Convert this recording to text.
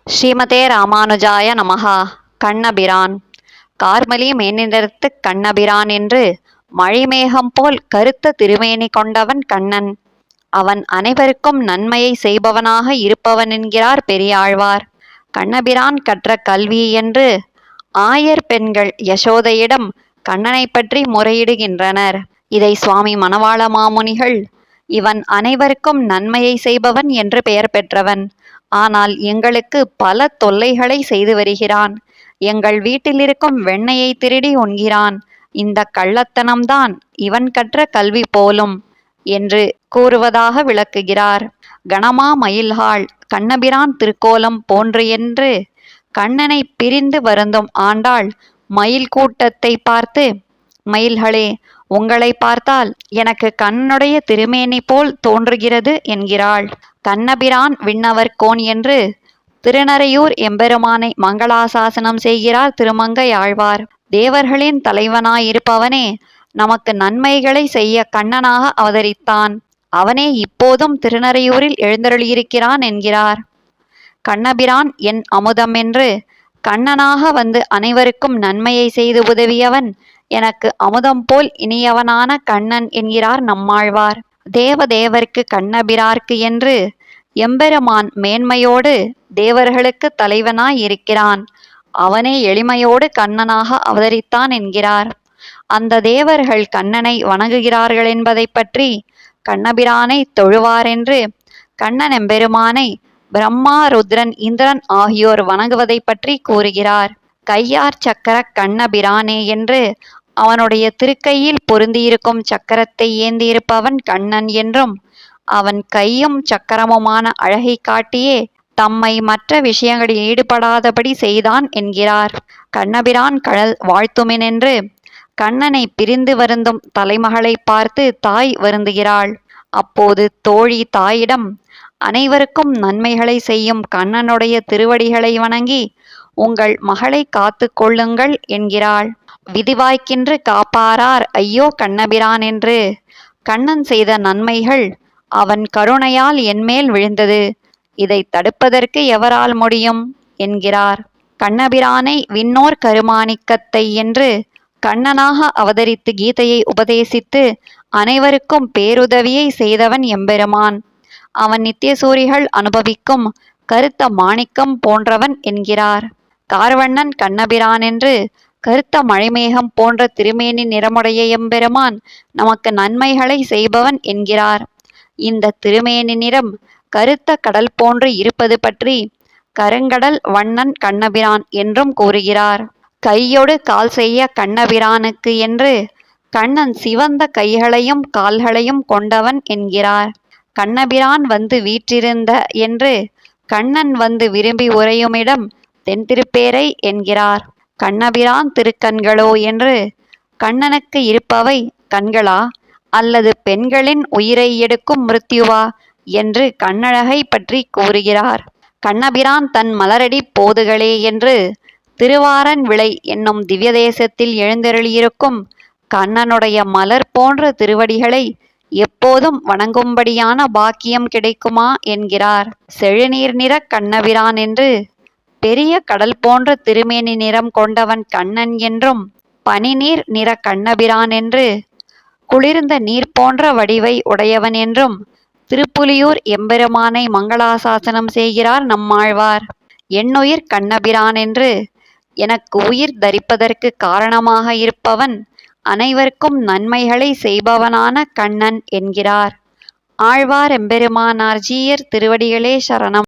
ஸ்ரீமதே ராமானுஜாய நமஹா. கண்ணபிரான். கார்மலி மேனிடத்துக் கண்ணபிரான் என்று மழைமேகம் போல் கருத்த திருமேனி கொண்டவன் கண்ணன். அவன் அனைவருக்கும் நன்மையை செய்பவனாக இருப்பவனென்கிறார் பெரியாழ்வார். கண்ணபிரான் கற்ற கல்வி என்று ஆயர் பெண்கள் யசோதையிடம் கண்ணனைப் பற்றி முறையிடுகின்றனர். இதை சுவாமி மணவாள மாமுனிகள், இவன் அனைவருக்கும் நன்மையை செய்பவன் என்று பெயர் பெற்றவன். ஆனால் எங்களுக்கு பல தொல்லைகளை செய்து வருகிறான். எங்கள் வீட்டிலிருக்கும் வெண்ணெயை திருடி உண்கிறான். இந்த கள்ளத்தனம்தான் இவன் கற்ற கல்வி போலும் என்று கூறுவதாக விளக்குகிறார். கணமா மயில்காள் கண்ணபிரான் திருக்கோலம் போன்று என்று கண்ணனை பிரிந்து வருந்தும் ஆண்டாள் மயில் கூட்டத்தை பார்த்து, மயில்களே, உங்களை பார்த்தால் எனக்கு கண்ணனுடைய திருமேனி போல் தோன்றுகிறது என்கிறாள். கண்ணபிரான் விண்ணவர் கோன் என்று திருநறையூர் எம்பெருமானை மங்களாசாசனம் செய்கிறார் திருமங்கை ஆழ்வார். தேவர்களின் தலைவனாயிருப்பவனே நமக்கு நன்மைகளை செய்ய கண்ணனாக அவதரித்தான். அவனே இப்போதும் திருநறையூரில் எழுந்தருளியிருக்கிறான் என்கிறார். கண்ணபிரான் என் அமுதம் என்று கண்ணனாக வந்து அனைவருக்கும் நன்மையை செய்து உதவியவன் எனக்கு அமுதம் போல் இனியவனான கண்ணன் என்கிறார் நம்மாழ்வார். தேவதேவர்க்கு கண்ணபிரார்க்கு என்று எம்பெருமான் மேன்மையோடு தேவர்களுக்கு தலைவனாய் இருக்கிறான். அவனே எளிமையோடு கண்ணனாக அவதரித்தான் என்கிறார். அந்த தேவர்கள் கண்ணனை வணங்குகிறார்கள் என்பதை பற்றி கண்ணபிரானை தொழுவாரென்று கண்ணன் எம்பெருமானை பிரம்மா, ருத்ரன், இந்திரன் ஆகியோர் வணங்குவதை பற்றி கூறுகிறார். கையார் சக்கர கண்ணபிரானே என்று அவனுடைய திருக்கையில் பொருந்தியிருக்கும் சக்கரத்தை ஏந்தியிருப்பவன் கண்ணன் என்றும், அவன் கையும் சக்கரமுமான அழகை காட்டியே தம்மை மற்ற விஷயங்களில் ஈடுபடாதபடி செய்தான் என்கிறார். கண்ணபிரான் கழல் வாழ்த்துமினென்று கண்ணனை பிரிந்து வருந்தும் தலைமகளை பார்த்து தாய் வருந்துகிறாள். அப்போது தோழி தாயிடம், அனைவருக்கும் நன்மைகளை செய்யும் கண்ணனுடைய திருவடிகளை வணங்கி உங்கள் மகளை காத்து கொள்ளுங்கள் என்கிறாள். விதிவாய்க்கின்று காப்பாரார் ஐயோ கண்ணபிரான் என்று கண்ணன் செய்த நன்மைகள் அவன் கருணையால் என்மேல் விழுந்தது. இதை தடுப்பதற்கு எவரால் முடியும் என்கிறார். கண்ணபிரானை விண்ணோர் கருமாணிக்கத்தை என்று கண்ணனாக அவதரித்து கீதையை உபதேசித்து அனைவருக்கும் பேருதவியை செய்தவன் எம்பெருமான். அவன் நித்தியசூரிகள் அனுபவிக்கும் கருத்த மாணிக்கம் போன்றவன் என்கிறார். கார்வண்ணன் கண்ணபிரான் என்று கருத்த மழைமேகம் போன்ற திருமேனி நிறமுடைய எம்பெருமான் நமக்கு நன்மைகளை செய்பவன் என்கிறார். இந்த திருமேனி நிறம் கருத்த கடல் போன்று இருப்பது பற்றி கருங்கடல் வண்ணன் கண்ணபிரான் என்றும் கூறுகிறார். கையொடு கால் செய்ய கண்ணபிரானுக்கு என்று கண்ணன் சிவந்த கைகளையும் கால்களையும் கொண்டவன் என்கிறார். கண்ணபிரான் வந்து வீற்றிருந்த என்று கண்ணன் வந்து விரும்பி உறையுமிடம் தென்திருப்பேரை என்கிறார். கண்ணபிரான் திருக்கண்களோ என்று கண்ணனுக்கு இருப்பவை கண்களா அல்லது பெண்களின் உயிரை எடுக்கும் மிருத்யுவா என்று கண்ணழகை பற்றி கூறுகிறார். கண்ணபிரான் தன் மலரடி போதுகளே என்று திருவாரன் விளை என்னும் திவ்ய தேசத்தில் எழுந்தருளியிருக்கும் கண்ணனுடைய மலர் போன்ற திருவடிகளை எப்போதும் வணங்கும்படியான பாக்கியம் கிடைக்குமா என்கிறார். செழுநீர் நிற கண்ணபிரான் என்று பெரிய கடல் போன்ற திருமேனி நிறம் கொண்டவன் கண்ணன் என்றும், பனிநீர் நிற கண்ணபிரான் என்று குளிர்ந்த நீர் போன்ற வடிவை உடையவன் என்றும் திருப்புலியூர் எம்பெருமானை மங்களாசாசனம் செய்கிறார் நம்மாழ்வார். என்னுயிர் கண்ணபிரான் என்று எனக்கு உயிர் தரிப்பதற்கு காரணமாக இருப்பவன் அனைவருக்கும் நன்மைகளை செய்பவனான கண்ணன் என்கிறார். ஆழ்வார் எம்பெருமானார் ஜீயர் திருவடிகளே சரணம்.